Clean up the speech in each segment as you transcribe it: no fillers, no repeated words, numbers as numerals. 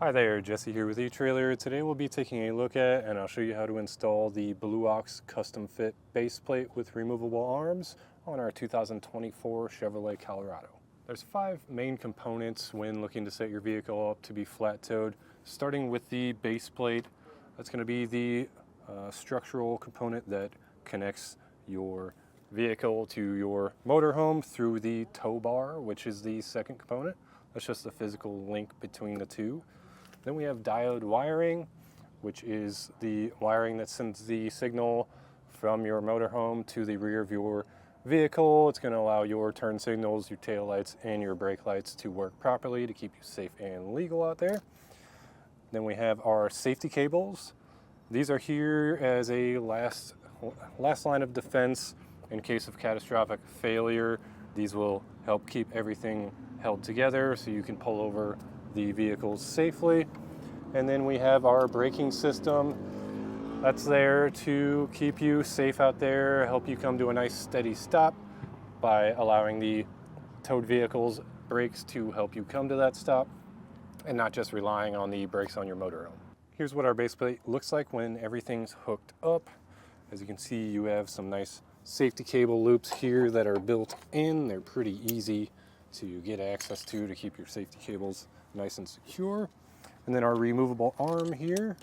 Hi there, Jesse here with etrailer. Today we'll be taking a look at and I'll show you how to install the Blue Ox custom fit base plate with removable arms on our 2024 Chevrolet Colorado. There's 5 main components when looking to set your vehicle up to be flat-toed. Starting with the base plate, that's going to be the structural component that connects your vehicle to your motorhome through the tow bar, which is the second component. That's just the physical link between the two. Then we have diode wiring, which is the wiring that sends the signal from your motorhome to the rear of your vehicle. It's going to allow your turn signals, your tail lights, and your brake lights to work properly to keep you safe and legal out there. Then we have our safety cables. These are here as a last line of defense in case of catastrophic failure. These will help keep everything held together so you can pull over the vehicles safely. And then we have our braking system that's there to keep you safe out there, help you come to a nice steady stop by allowing the towed vehicle's brakes to help you come to that stop and not just relying on the brakes on your motorhome. Here's what our base plate looks like when everything's hooked up. As you can see, you have some nice safety cable loops here that are built in. They're pretty easy to get access to keep your safety cables nice and secure. And then our removable arm here.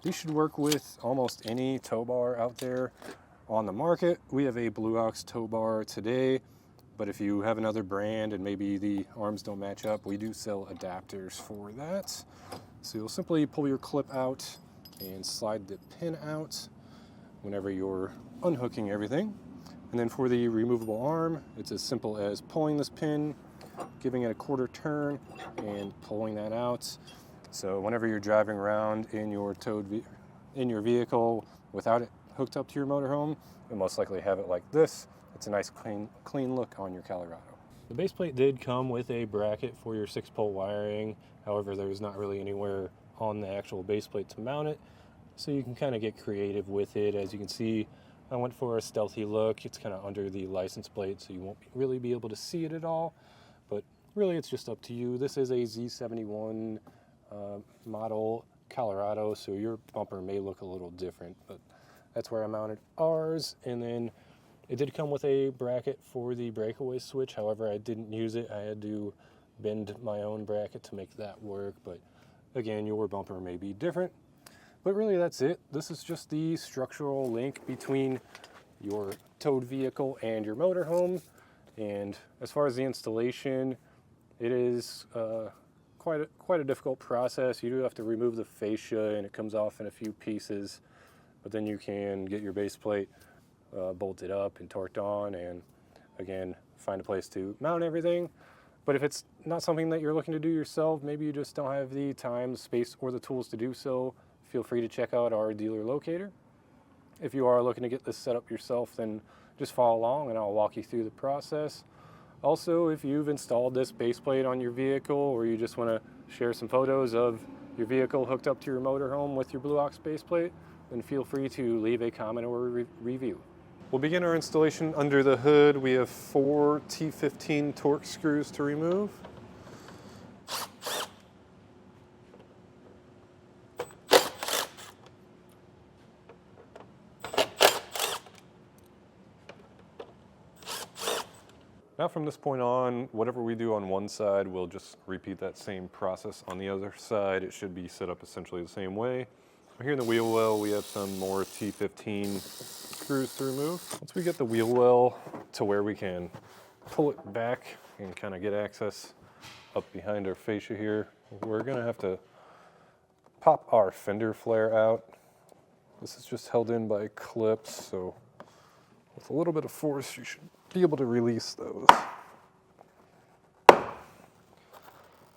These should work with almost any tow bar out there on the market. We have a Blue Ox tow bar today, but if you have another brand and maybe the arms don't match up, we do sell adapters for that. So you'll simply pull your clip out and slide the pin out whenever you're unhooking everything. And then for the removable arm, it's as simple as pulling this pin, giving it a quarter turn, and pulling that out. So whenever you're driving around in your vehicle without it hooked up to your motorhome, you'll most likely have it like this. It's a nice clean look on your Colorado. The base plate did come with a bracket for your 6-pole wiring. However, there's not really anywhere on the actual base plate to mount it, so you can kind of get creative with it. As you can see, I went for a stealthy look. It's kind of under the license plate, so you won't really be able to see it at all. But really, it's just up to you. This is a Z71 model Colorado, so your bumper may look a little different, but that's where I mounted ours. And then it did come with a bracket for the breakaway switch. However, I didn't use it. I had to bend my own bracket to make that work. But again, your bumper may be different. But really, that's it. This is just the structural link between your towed vehicle and your motorhome. And as far as the installation, it is quite a difficult process. You do have to remove the fascia, and it comes off in a few pieces. But then you can get your base plate bolted up and torqued on, and again, find a place to mount everything. But if it's not something that you're looking to do yourself, maybe you just don't have the time, the space, or the tools to do so, feel free to check out our dealer locator. If you are looking to get this set up yourself, then just follow along and I'll walk you through the process. Also, if you've installed this base plate on your vehicle, or you just want to share some photos of your vehicle hooked up to your motorhome with your Blue Ox base plate, then feel free to leave a comment or a review. We'll begin our installation under the hood. We have 4 T15 torque screws to remove. Now from this point on, whatever we do on one side, we'll just repeat that same process on the other side. It should be set up essentially the same way. Here in the wheel well, we have some more T15 screws to remove. Once we get the wheel well to where we can pull it back and kind of get access up behind our fascia here, we're gonna have to pop our fender flare out. This is just held in by clips, so with a little bit of force, you should be able to release those.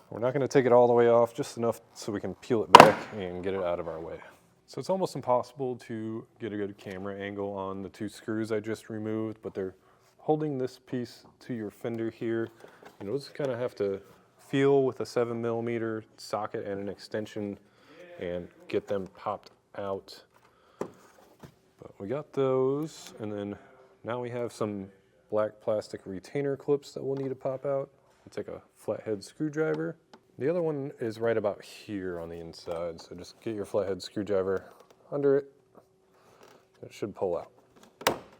We're not going to take it all the way off, just enough so we can peel it back and get it out of our way. So it's almost impossible to get a good camera angle on the 2 screws I just removed, but they're holding this piece to your fender here. You'll just kind of have to feel with a 7mm socket and an extension and get them popped out. But we got those, and then now we have some black plastic retainer clips that we'll need to pop out. We'll take a flathead screwdriver, The other one is right about here on the inside, so just get your flathead screwdriver under it. It should pull out.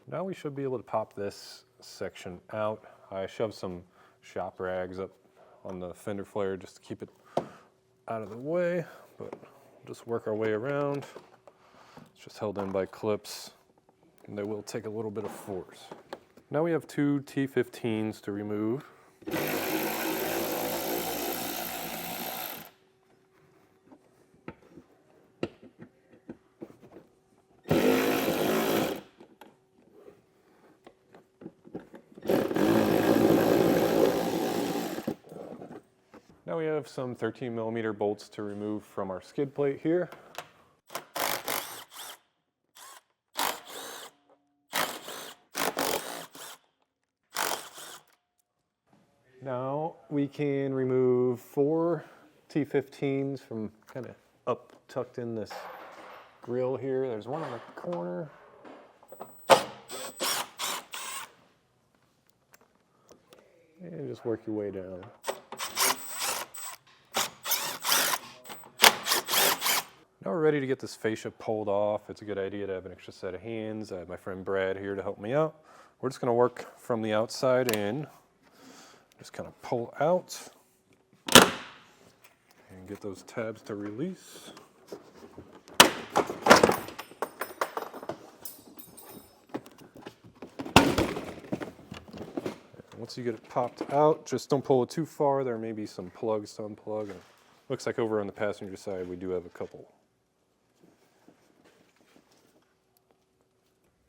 Now we should be able to pop this section out. I shoved some shop rags up on the fender flare just to keep it out of the way, but just work our way around. It's just held in by clips, and they will take a little bit of force. Now we have two T15s to remove. Now we have some 13mm bolts to remove from our skid plate here. Now we can remove 4 T15s from kind of up tucked in this grill here. There's one on the corner. And just work your way down. Now we're ready to get this fascia pulled off. It's a good idea to have an extra set of hands. I have my friend Brad here to help me out. We're just going to work from the outside in. Just kind of pull out and get those tabs to release. Once you get it popped out, just don't pull it too far. There may be some plugs to unplug. And it looks like over on the passenger side we do have a couple.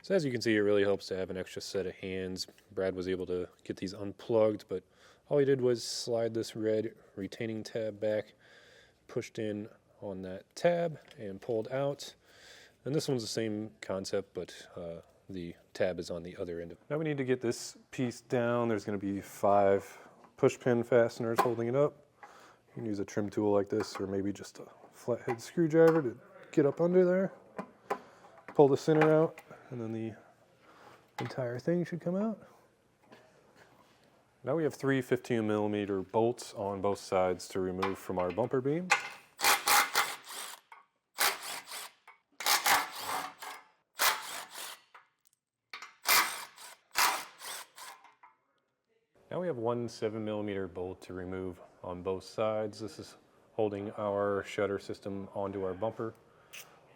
So as you can see, it really helps to have an extra set of hands. Brad was able to get these unplugged, but all he did was slide this red retaining tab back, pushed in on that tab, and pulled out. And this one's the same concept, but the tab is on the other end. Now we need to get this piece down. There's going to be 5 push pin fasteners holding it up. You can use a trim tool like this, or maybe just a flathead screwdriver to get up under there. Pull the center out, and then the entire thing should come out. Now we have 3 15mm bolts on both sides to remove from our bumper beam. Now we have 1 7mm bolt to remove on both sides. This is holding our shutter system onto our bumper.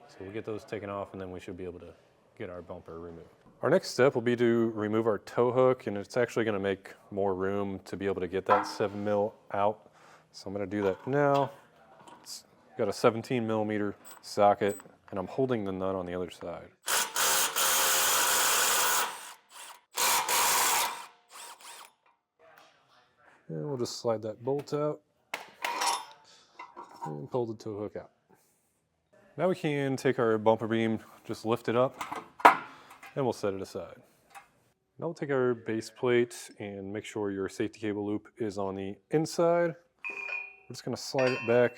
So we'll get those taken off, and then we should be able to get our bumper removed. Our next step will be to remove our tow hook, and it's actually going to make more room to be able to get that 7mm out. So I'm going to do that now. It's got a 17mm socket, and I'm holding the nut on the other side. And we'll just slide that bolt out and pull the tow hook out. Now we can take our bumper beam, just lift it up, and we'll set it aside. Now we'll take our base plate and make sure your safety cable loop is on the inside. We're just going to slide it back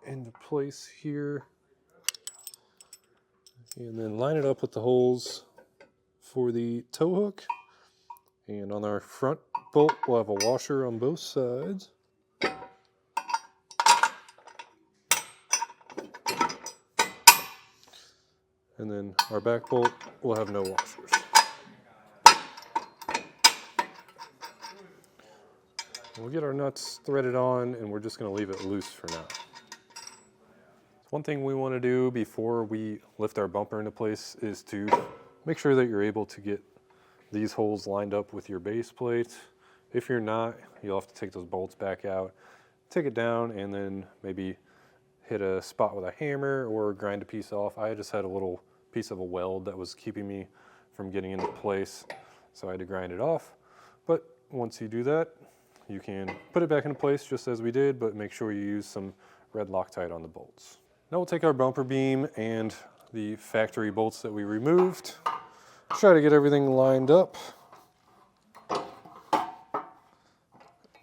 into place here, and then line it up with the holes for the tow hook. And on our front bolt, we'll have a washer on both sides. And then our back bolt will have no washers. We'll get our nuts threaded on, and we're just going to leave it loose for now. One thing we want to do before we lift our bumper into place is to make sure that you're able to get these holes lined up with your base plate. If you're not, you'll have to take those bolts back out, take it down, and then maybe hit a spot with a hammer or grind a piece off. I just had a little piece of a weld that was keeping me from getting into place, so I had to grind it off. But once you do that, you can put it back into place just as we did, but make sure you use some red Loctite on the bolts. Now we'll take our bumper beam and the factory bolts that we removed, try to get everything lined up,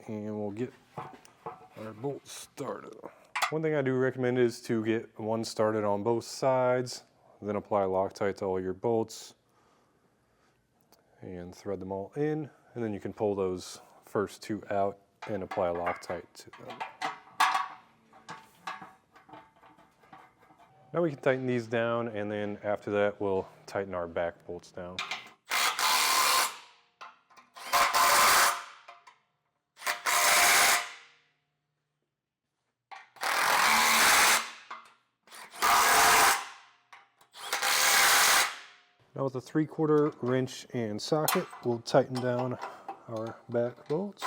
and we'll get our bolts started. One thing I do recommend is to get one started on both sides, then apply Loctite to all your bolts and thread them all in, and then you can pull those first two out and apply Loctite to them. Now we can tighten these down, and then after that we'll tighten our back bolts down. Now with a 3/4 wrench and socket, we'll tighten down our back bolts.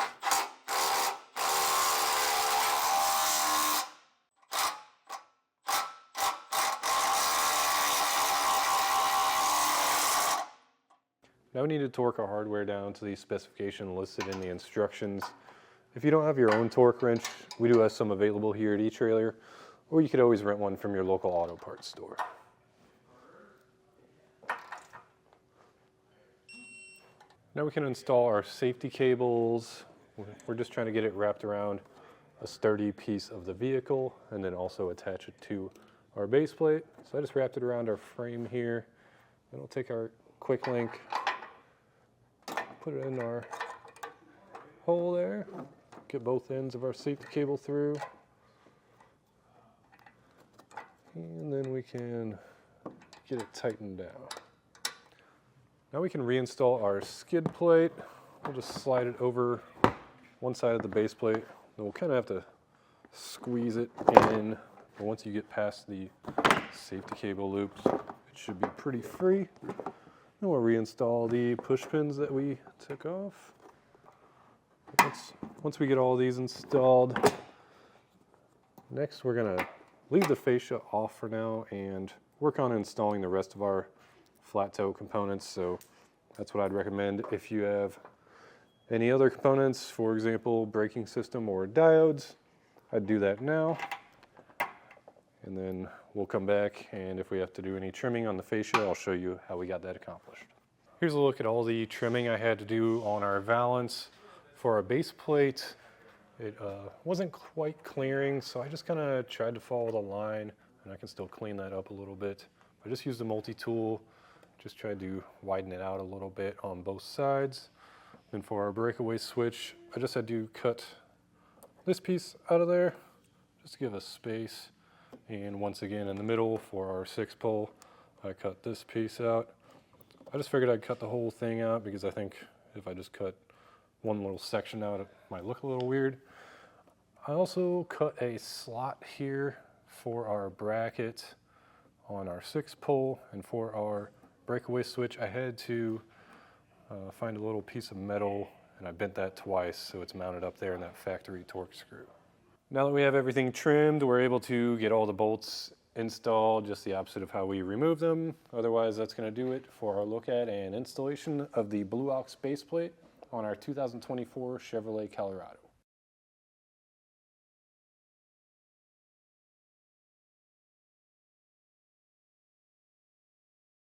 Now we need to torque our hardware down to the specification listed in the instructions. If you don't have your own torque wrench, we do have some available here at eTrailer, or you could always rent one from your local auto parts store. Now we can install our safety cables. We're just trying to get it wrapped around a sturdy piece of the vehicle and then also attach it to our base plate. So I just wrapped it around our frame here. Then we'll take our quick link, put it in our hole there, get both ends of our safety cable through. And then we can get it tightened down. Now we can reinstall our skid plate. We'll just slide it over one side of the base plate. Then we'll kind of have to squeeze it in. But once you get past the safety cable loops, it should be pretty free. Then we'll reinstall the push pins that we took off. Once we get all these installed, next we're gonna leave the fascia off for now and work on installing the rest of our flat toe components. So that's what I'd recommend. If you have any other components, for example, braking system or diodes, I'd do that now. And then we'll come back, and if we have to do any trimming on the fascia, I'll show you how we got that accomplished. Here's a look at all the trimming I had to do on our valance. For our base plate, it wasn't quite clearing, so I just kind of tried to follow the line, and I can still clean that up a little bit. I just used a multi-tool, just tried to widen it out a little bit on both sides. Then for our breakaway switch, I just had to cut this piece out of there, just to give us space. And once again in the middle for our 6-pole, I cut this piece out. I just figured I'd cut the whole thing out because I think if I just cut one little section out, it might look a little weird. I also cut a slot here for our bracket on our 6-pole, and for our breakaway switch, I had to find a little piece of metal, and I bent that twice so it's mounted up there in that factory torque screw. Now that we have everything trimmed, we're able to get all the bolts installed, just the opposite of how we remove them. Otherwise, that's going to do it for our look at and installation of the Blue Ox base plate on our 2024 Chevrolet Colorado.